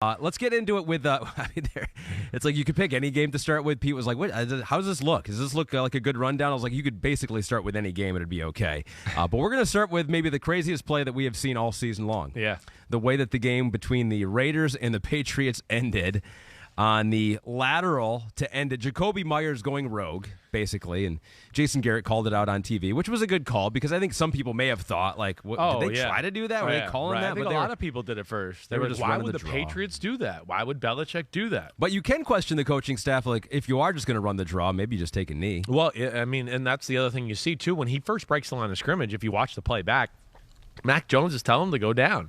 Let's get into it with. It's like you could pick any game to start with. Pete was like, "What? How does this look? Does this look like a good rundown?" I was like, "You could basically start with any game and it'd be okay." But we're going to start with maybe the craziest play that we have seen all season long. Yeah, the way that the game between the Raiders and the Patriots ended on the lateral to end it. Jacoby Myers going rogue, basically, and Jason Garrett called it out on TV, which was a good call because I think some people may have thought, like, did they try to do that? Were they calling that? I think but a lot of people did it first. They were just why would the draw. Patriots do that? Why would Belichick do that? But you can question the coaching staff, like, if you are just going to run the draw, maybe just take a knee. Well, I mean, and that's the other thing you see, too. When he first breaks the line of scrimmage, if you watch the play back, Mac Jones is telling him to go down.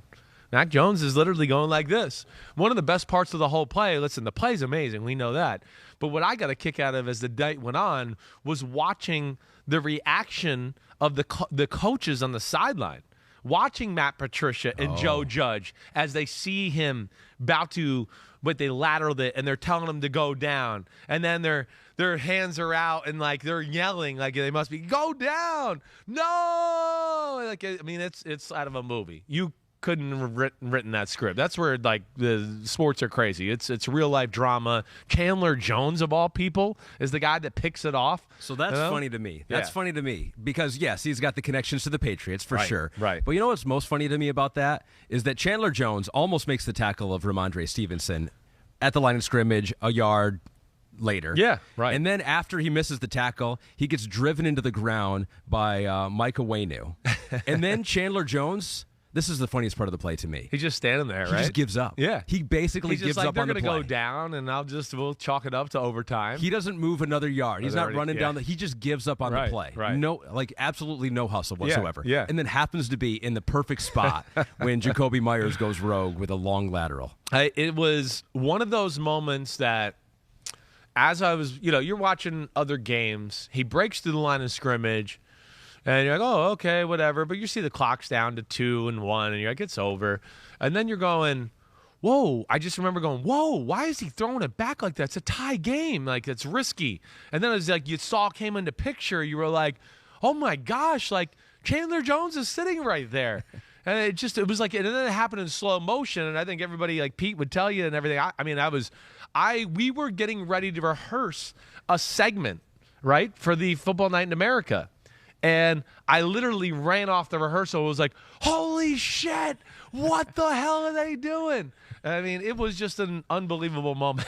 Mac Jones is literally going like this. One of the best parts of the whole play, listen, the play's amazing. We know that. But what I got a kick out of as the night went on was watching the reaction of the coaches on the sideline. Watching Matt Patricia and Joe Judge as they see him about to, but they lateraled it and they're telling him to go down. And then their hands are out and like they're yelling like they must be, go down. No! Like, I mean, it's out of a movie. You couldn't have written that script. That's where like the sports are crazy. It's real life drama. Chandler Jones of all people is the guy that picks it off. So that's funny to me. That's funny to me because yes, he's got the connections to the Patriots for sure. Right. But you know what's most funny to me about that is that Chandler Jones almost makes the tackle of Ramondre Stevenson at the line of scrimmage a yard later. Yeah, right. And then after he misses the tackle, he gets driven into the ground by Micah Wainu. And then Chandler Jones. This is the funniest part of the play to me. He's just standing there, right? He just gives up. Yeah. He basically gives up on the play. They're going to go down, and we'll chalk it up to overtime. He doesn't move another yard. He's not running down. He just gives up on the play. Right. No, like absolutely no hustle whatsoever. Yeah. And then happens to be in the perfect spot when Jacoby Myers goes rogue with a long lateral. It was one of those moments that, as I was, you're watching other games, he breaks through the line of scrimmage, and you're like, oh, okay, whatever. But you see the clock's down to 2 and 1, and you're like, it's over. And then you're going, whoa. I just remember going, whoa, why is he throwing it back like that? It's a tie game. Like, it's risky. And then it was like you saw came into picture. You were like, oh, my gosh, like Chandler Jones is sitting right there. And it was like, and then it happened in slow motion. And I think everybody, like Pete would tell you and everything. We were getting ready to rehearse a segment, right, for the Football Night in America. And I literally ran off the rehearsal. It was like, holy shit, what the hell are they doing? I mean, it was just an unbelievable moment.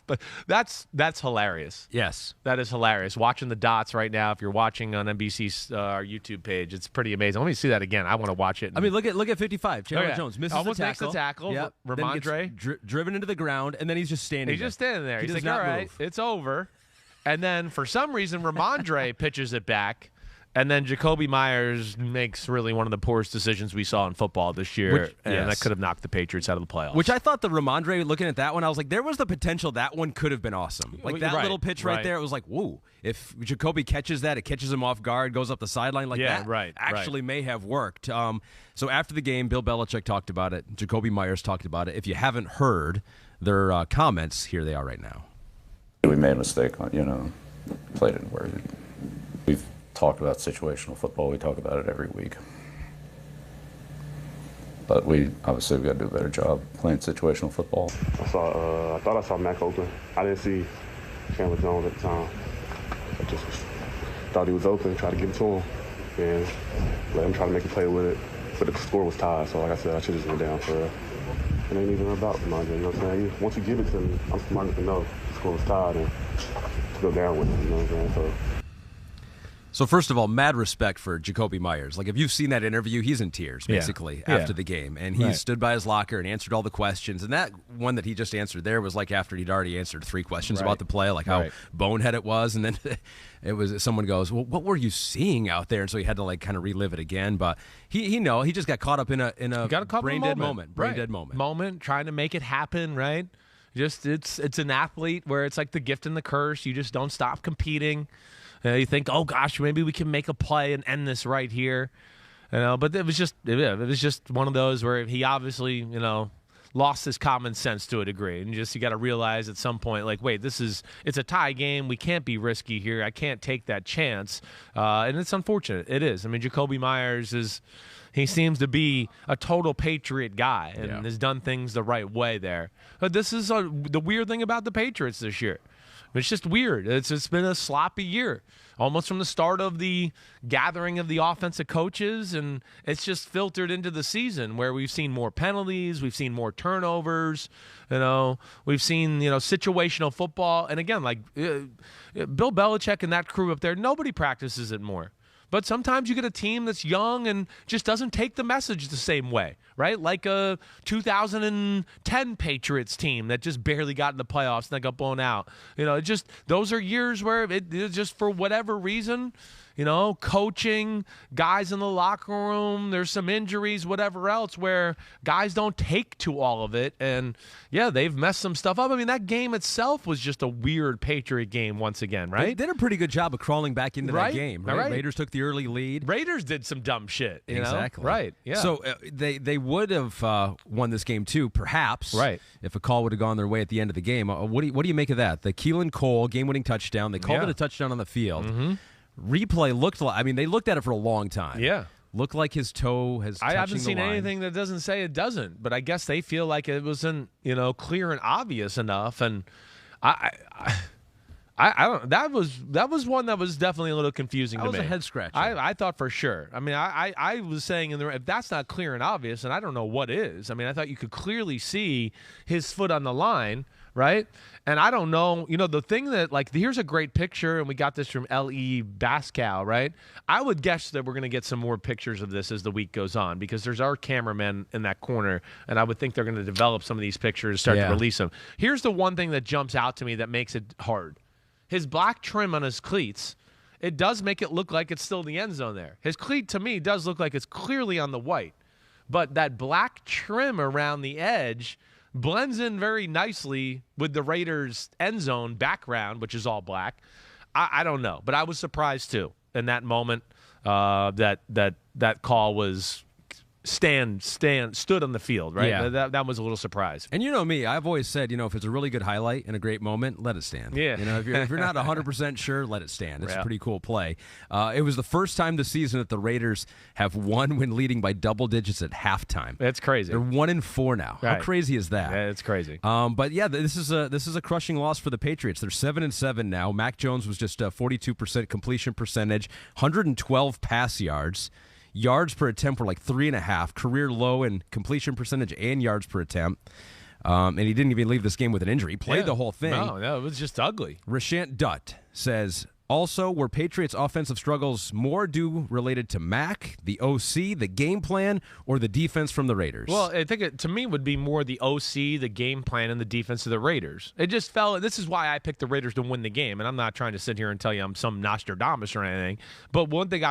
But that's hilarious. Yes. That is hilarious. Watching the dots right now, if you're watching on NBC's our YouTube page, it's pretty amazing. Let me see that again. I want to watch it. I mean, look at 55. Chandler Jones misses almost the tackle. makes the tackle. Yep. Ramondre. Driven into the ground, and then he's just standing there. He's just standing there. He's like, all right, move. it's over. And then for some reason, Ramondre pitches it back. And then Jacoby Myers makes really one of the poorest decisions we saw in football this year, and that could have knocked the Patriots out of the playoffs. Which I thought the Ramondre, looking at that one, I was like, there was the potential that one could have been awesome. Like that little pitch right there, it was like, whoa. If Jacoby catches that, it catches him off guard, goes up the sideline like that. Actually may have worked. So after the game, Bill Belichick talked about it. Jacoby Myers talked about it. If you haven't heard their comments, here they are right now. We made a mistake on, play didn't work. We've talked about situational football. We talk about it every week. But we've got to do a better job playing situational football. I thought I saw Mac open. I didn't see Chandler Jones at the time. I just thought he was open, tried to get to him, and let him try to make a play with it. But the score was tied, so like I said, I should have just went down for it. It ain't even about Ramondre, you know what I'm saying? Once you give it to me, I'm smart enough to know the score was tied and to go down with it, you know what I'm saying? So first of all, mad respect for Jacoby Myers. Like if you've seen that interview, he's in tears basically after the game, and he stood by his locker and answered all the questions. And that one that he just answered there was like after he'd already answered 3 questions about the play, like how bonehead it was, and then it was someone goes, "Well, what were you seeing out there?" And so he had to like kind of relive it again. But he just got caught up in a brain dead moment, moment trying to make it happen, right? Just it's an athlete where it's like the gift and the curse. You just don't stop competing. You think, oh gosh, maybe we can make a play and end this right here, But it was just one of those where he obviously, lost his common sense to a degree, and you got to realize at some point, like, wait, it's a tie game. We can't be risky here. I can't take that chance, and it's unfortunate. It is. I mean, Jacoby Myers He seems to be a total Patriot guy and has done things the right way there. But this is the weird thing about the Patriots this year. It's just weird. It's been a sloppy year, almost from the start of the gathering of the offensive coaches, and it's just filtered into the season where we've seen more penalties, we've seen more turnovers, we've seen situational football, and again, like Bill Belichick and that crew up there, nobody practices it more. But sometimes you get a team that's young and just doesn't take the message the same way, right? Like a 2010 Patriots team that just barely got in the playoffs and then got blown out. Those are years where it just for whatever reason, coaching, guys in the locker room, there's some injuries, whatever else, where guys don't take to all of it. And, they've messed some stuff up. I mean, that game itself was just a weird Patriot game once again, right? They did a pretty good job of crawling back into that game, right? Right. Raiders took the early lead. Raiders did some dumb shit, Exactly. Right, yeah. So they would have won this game too, perhaps, right, if a call would have gone their way at the end of the game. What do you make of that? The Keelan Cole game-winning touchdown. They called it a touchdown on the field. Mm-hmm. Replay looked like, they looked at it for a long time. Yeah. Looked like his toe has touching the line. I haven't seen anything that doesn't say it doesn't, but I guess they feel like it wasn't, clear and obvious enough. And I don't. That was one that was definitely a little confusing to me. That was a head scratcher. I thought for sure. I mean, I was saying if that's not clear and obvious, and I don't know what is. I mean, I thought you could clearly see his foot on the line, right? And I don't know. The thing that here's a great picture, and we got this from L.E. Bascal, right? I would guess that we're going to get some more pictures of this as the week goes on because there's our cameramen in that corner, and I would think they're going to develop some of these pictures, start to release them. Here's the one thing that jumps out to me that makes it hard. His black trim on his cleats, it does make it look like it's still in the end zone there. His cleat, to me, does look like it's clearly on the white. But that black trim around the edge blends in very nicely with the Raiders' end zone background, which is all black. I don't know. But I was surprised, too, in that moment that call was stood on the field, right? Yeah. That was a little surprise. And you know me, I've always said, if it's a really good highlight and a great moment, let it stand. Yeah. If you're not 100% sure, let it stand. It's a pretty cool play. It was the first time this season that the Raiders have won when leading by double digits at halftime. That's crazy. They're 1-4 now. Right. How crazy is that? Yeah, it's crazy. But yeah, this is a crushing loss for the Patriots. They're 7-7 now. Mac Jones was just 42% completion percentage, 112 pass yards. Yards per attempt were like 3.5, career low in completion percentage and yards per attempt. And he didn't even leave this game with an injury. He played the whole thing. No, it was just ugly. Rashant Dutt says, also, were Patriots' offensive struggles more due related to Mac, the OC, the game plan, or the defense from the Raiders? Well, I think to me would be more the OC, the game plan, and the defense of the Raiders. It just fell. This is why I picked the Raiders to win the game, and I'm not trying to sit here and tell you I'm some Nostradamus or anything. But one thing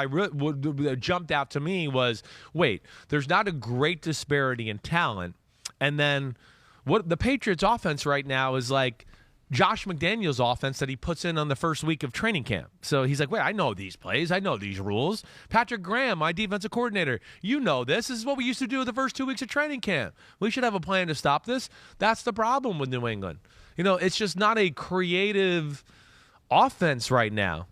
jumped out to me was, wait, there's not a great disparity in talent, and then what the Patriots' offense right now is like Josh McDaniels' offense that he puts in on the first week of training camp. So he's like, wait, I know these plays. I know these rules. Patrick Graham, my defensive coordinator, you know this. This is what we used to do the first 2 weeks of training camp. We should have a plan to stop this. That's the problem with New England. It's just not a creative offense right now.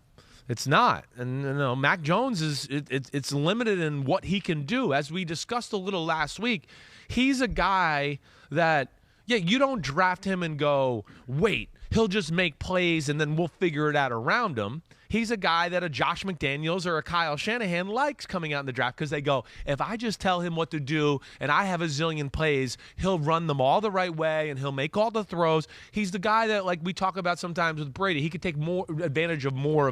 It's not. And, Mac Jones it's limited in what he can do. As we discussed a little last week, he's a guy that, you don't draft him and go, wait, he'll just make plays and then we'll figure it out around him. He's a guy that a Josh McDaniels or a Kyle Shanahan likes coming out in the draft because they go, if I just tell him what to do and I have a zillion plays, he'll run them all the right way and he'll make all the throws. He's the guy that, like we talk about sometimes with Brady, he could take more advantage of more.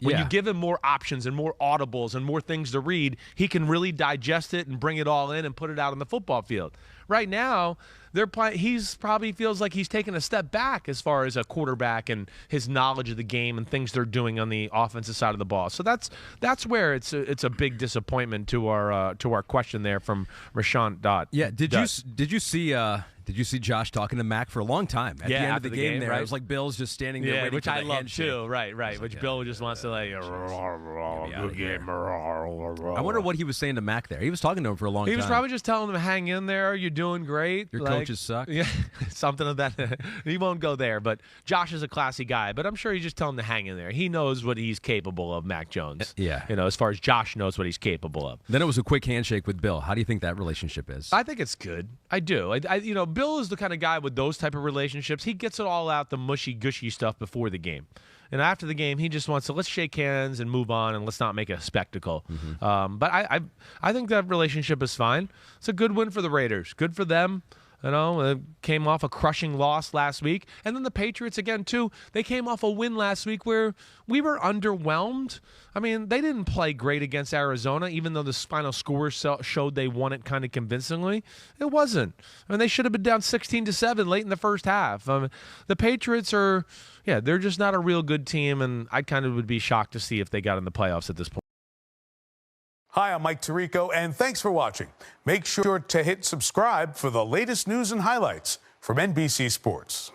When you give him more options and more audibles and more things to read, he can really digest it and bring it all in and put it out on the football field. Right now, he's probably feels like he's taken a step back as far as a quarterback and his knowledge of the game and things they're doing on the offensive side of the ball. So that's where it's a big disappointment to our question there from Rashant Dutt. Yeah, did you see Did you see Josh talking to Mac for a long time at the end of the game there? Right? It was like Bill's just standing there waiting which for I the love handshake. too. Right. Which Bill just wants to like. I wonder what he was saying to Mac there. He was talking to him for a long time. He was probably just telling him, hang in there, you're doing great. Your coaches suck. Yeah, something of that. He won't go there, but Josh is a classy guy. But I'm sure he's just telling him to hang in there. He knows what he's capable of, Mac Jones. Yeah. As far as Josh knows what he's capable of. Then it was a quick handshake with Bill. How do you think that relationship is? I think it's good. I do. Bill is the kind of guy with those type of relationships. He gets it all out, the mushy, gushy stuff before the game. And after the game, he just wants to let's shake hands and move on and let's not make a spectacle. But I think that relationship is fine. It's a good win for the Raiders. Good for them. Came off a crushing loss last week. And then the Patriots, again, too, they came off a win last week where we were underwhelmed. I mean, they didn't play great against Arizona, even though the final score showed they won it kind of convincingly. It wasn't. I mean, they should have been down 16-7 late in the first half. The Patriots they're just not a real good team, and I kind of would be shocked to see if they got in the playoffs at this point. Hi, I'm Mike Tirico, and thanks for watching. Make sure to hit subscribe for the latest news and highlights from NBC Sports.